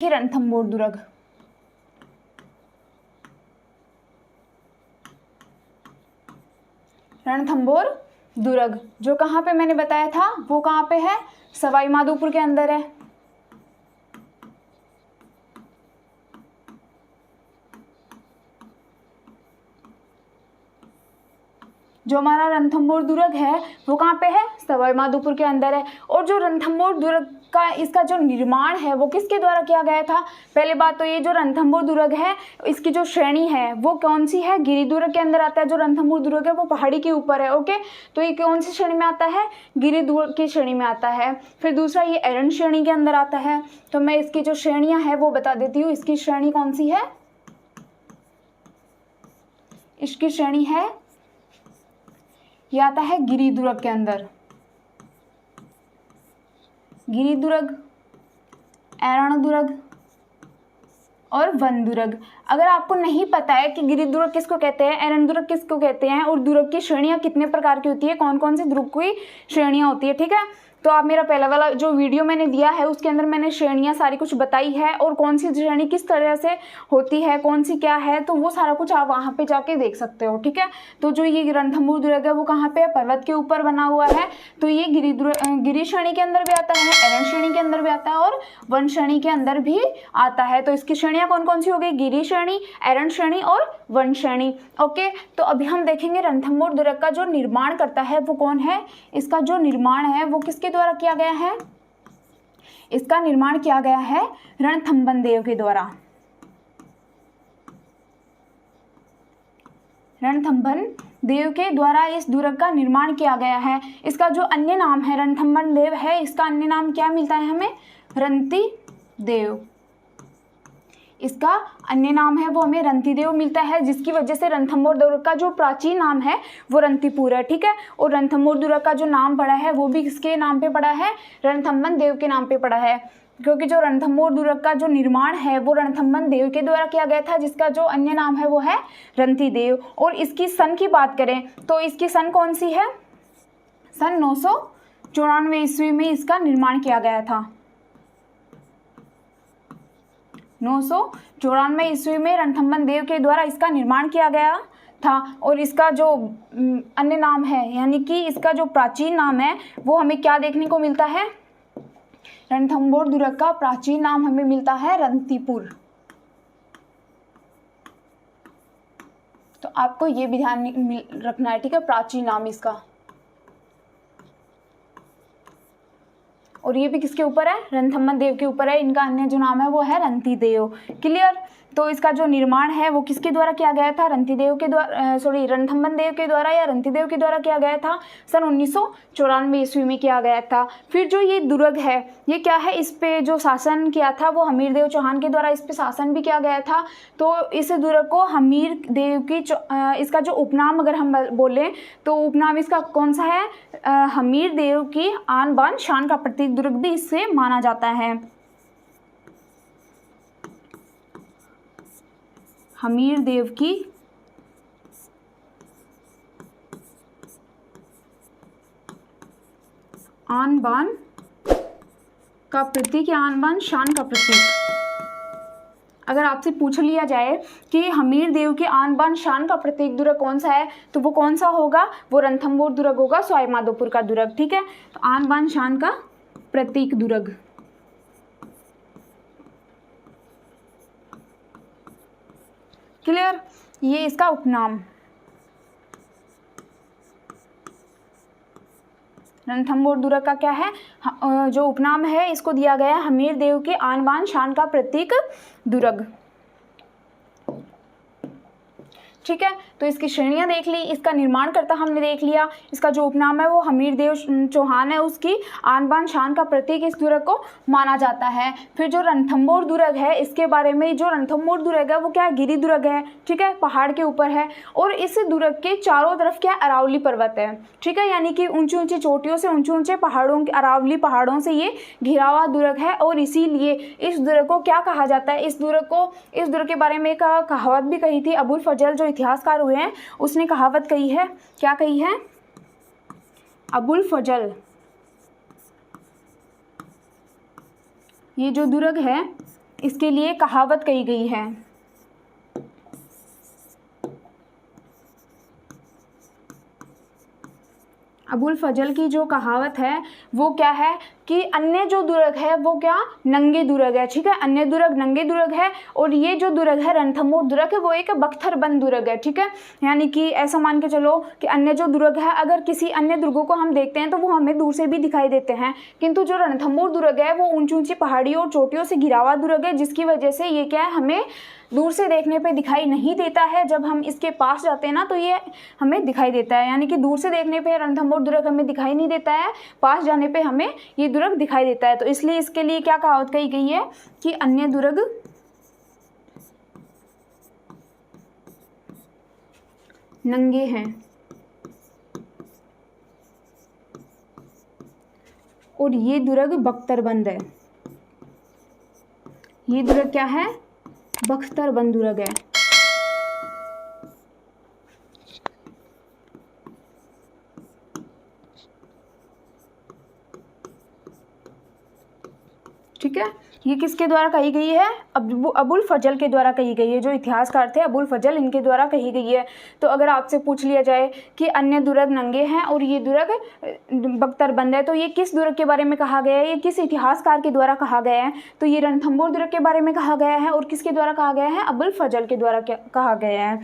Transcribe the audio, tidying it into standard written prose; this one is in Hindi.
रणथंभौर दुर्ग। रणथंभौर दुर्ग जो कहाँ पे मैंने बताया था, वो कहाँ पे है, सवाई माधोपुर के अंदर है। जो हमारा रणथंभौर दुर्ग है वो कहाँ पे है, सवाई माधोपुर के अंदर है। और जो रणथंभौर दुर्ग का इसका जो निर्माण है वो किसके द्वारा किया गया था। पहले बात तो ये जो रणथंभौर दुर्ग है इसकी जो श्रेणी है वो कौन सी है, गिरि दुर्ग के अंदर आता है। जो रणथंभौर दुर्ग है वो पहाड़ी के ऊपर है। ओके, तो ये कौन सी श्रेणी में आता है, गिरि दुर्ग की श्रेणी में आता है। फिर दूसरा ये एरन श्रेणी के अंदर आता है। तो मैं इसकी जो श्रेणियां है वो बता देती हूँ। इसकी श्रेणी कौन सी है, इसकी श्रेणी है, ये आता है गिरि दुर्ग के अंदर। गिरि दुर्ग, एरण दुर्ग और वन दुर्ग। अगर आपको नहीं पता है कि गिरि दुर्ग किसको कहते हैं, एरन दुर्ग किसको कहते हैं और दुर्ग की श्रेणियां कितने प्रकार की होती है, कौन कौन सी दुर्ग की श्रेणियां होती है, ठीक है। तो आप मेरा पहला वाला जो वीडियो मैंने दिया है उसके अंदर मैंने श्रेणियां सारी कुछ बताई है और कौन सी श्रेणी किस तरह से होती है, कौन सी क्या है, तो वो सारा कुछ आप वहाँ पे जाके देख सकते हो, ठीक है। तो जो ये रणथंभौर दुर्ग है वो कहाँ पे है, पर्वत के ऊपर बना हुआ है। तो ये गिरि श्रेणी के अंदर भी आता है, एरन श्रेणी के अंदर भी आता है और वन श्रेणी के अंदर भी आता है। तो इसकी श्रेणियां कौन कौन सी हो गई, गिरि श्रेणी, एरन श्रेणी और वन श्रेणी। ओके, तो अभी हम देखेंगे रणथंभौर दुर्ग का जो निर्माण करता है वो कौन है। इसका जो निर्माण है वो किसके द्वारा किया गया है, इसका निर्माण किया गया है रणथंभन देव के द्वारा। रणथंभन देव के द्वारा इस दुर्ग का निर्माण किया गया है। इसका जो अन्य नाम है, रणथंभन देव है, इसका अन्य नाम क्या मिलता है हमें, रंती देव। इसका अन्य नाम है वो हमें रंतिदेव मिलता है, जिसकी वजह से रणथंभौर दुर्ग का जो प्राचीन नाम है वो रंतिपुर है, ठीक है। और रणथंभौर दुर्ग का जो नाम पड़ा है वो भी किसके नाम पे पड़ा है, रणथंभन देव के नाम पे पड़ा है। क्योंकि जो रणथंभौर दुर्ग का जो निर्माण है वो रणथंभन देव के द्वारा किया गया था, जिसका जो अन्य नाम है वो है रंतिदेव। और इसकी सन की बात करें तो इसकी सन कौन सी है, सन 994 ईस्वी में इसका निर्माण किया गया था। 994 ईस्वी में रणथंभन देव के द्वारा इसका निर्माण किया गया था। और इसका जो अन्य नाम है यानी कि इसका जो प्राचीन नाम है वो हमें क्या देखने को मिलता है, रणथंभौर दुर्ग का प्राचीन नाम हमें मिलता है रंतिपुर। तो आपको ये भी ध्यान रखना है, ठीक है, प्राचीन नाम इसका। और ये भी किसके ऊपर है, रणथंभन देव के ऊपर है। इनका अन्य जो नाम है वो है रंतिदेव। क्लियर। तो इसका जो निर्माण है वो किसके द्वारा किया गया था, रंतिदेव के द्वारा, रणथंभन देव के द्वारा या रंतिदेव के द्वारा किया गया था। सन 1994 ईस्वी में किया गया था। फिर जो ये दुर्ग है ये क्या है, इस पे जो शासन किया था वो हमीर देव चौहान के द्वारा इस पे शासन भी किया गया था। तो इस दुर्ग को हमीर देव की इसका जो उपनाम अगर हम बोलें तो उपनाम इसका कौन सा है, हमीर देव की आन बान शान का प्रतीक दुर्ग भी इससे माना जाता है। हमीर देव की आन बान का प्रतीक या आन बान शान का प्रतीक। अगर आपसे पूछ लिया जाए कि हमीर देव के आन बान शान का प्रतीक दुर्ग कौन सा है तो वो कौन सा होगा, वो रणथंभौर दुर्ग होगा, सवाई माधोपुर का दुर्ग, ठीक है। तो आन बान शान का प्रतीक दुर्ग। क्लियर। ये इसका उपनाम, रणथंभौर दुर्ग का क्या है, जो उपनाम है इसको दिया गया है हमीर देव के आन बान शान का प्रतीक दुर्ग, ठीक है। तो इसकी श्रेणियां देख ली, इसका निर्माण करता हमने देख लिया, इसका जो उपनाम है वो हमीर देव चौहान है, उसकी आन बान शान का प्रतीक इस दुर्ग को माना जाता है। फिर जो रणथंभौर दुर्ग है इसके बारे में, जो रणथंभौर दुर्ग है वो क्या है, गिरि दुर्ग है, ठीक है, पहाड़ के ऊपर है। और इस दुर्ग के चारों तरफ क्या अरावली पर्वत है, ठीक है, यानी कि ऊंची ऊंची चोटियों से, ऊंचे ऊंचे पहाड़ों, अरावली पहाड़ों से ये घिरा हुआ दुर्ग है। और इसीलिए इस दुर्ग को क्या कहा जाता है, इस दुर्ग के बारे में एक कहावत भी कही थी अबुल फजल जो इतिहासकार हुए हैं उसने कहावत कही है, क्या कही है, अबुल फजल, ये जो दुर्ग है इसके लिए कहावत कही गई है। अबुल फजल की जो कहावत है वो क्या है कि अन्य जो दुर्ग है वो क्या नंगे दुर्ग है, ठीक है। अन्य दुर्ग नंगे दुर्ग है और ये जो दुर्ग है रणथंभौर दुर्ग है वो एक बख्तरबंद दुर्ग है, ठीक है। यानी कि ऐसा मान के चलो कि अन्य जो दुर्ग है अगर किसी अन्य दुर्गों को हम देखते हैं तो वो हमें दूर से भी दिखाई देते हैं, किंतु जो रणथंभौर दुर्ग है वो ऊंची ऊंची पहाड़ियों और चोटियों से घिरा हुआ दुर्ग है, जिसकी वजह से ये क्या है हमें दूर से देखने पे दिखाई नहीं देता है। जब हम इसके पास जाते हैं ना तो ये हमें दिखाई देता है, यानी कि दूर से देखने पे रणथंभौर दुर्ग हमें दिखाई नहीं देता है, पास जाने पे हमें ये दुर्ग दिखाई देता है। तो इसलिए इसके लिए क्या कहावत कही गई है कि अन्य दुर्ग नंगे हैं और ये दुर्ग बख्तरबंद है। ये दुर्ग क्या है, बख्तरबंद दुर्ग है। ठीक है, ये किसके द्वारा कही गई है, अबुल फजल के द्वारा कही गई है। जो इतिहासकार थे अबुल फजल, इनके द्वारा कही गई है। तो अगर आपसे पूछ लिया जाए कि अन्य दुर्ग नंगे हैं और ये दुर्ग बख्तरबंद है, तो ये किस दुर्ग के बारे में कहा गया है, ये किस इतिहासकार के द्वारा कहा गया है, तो ये रणथंभौर दुर्ग के बारे में कहा गया है। और किसके द्वारा कहा गया है, अबुल फजल के द्वारा कहा गया है।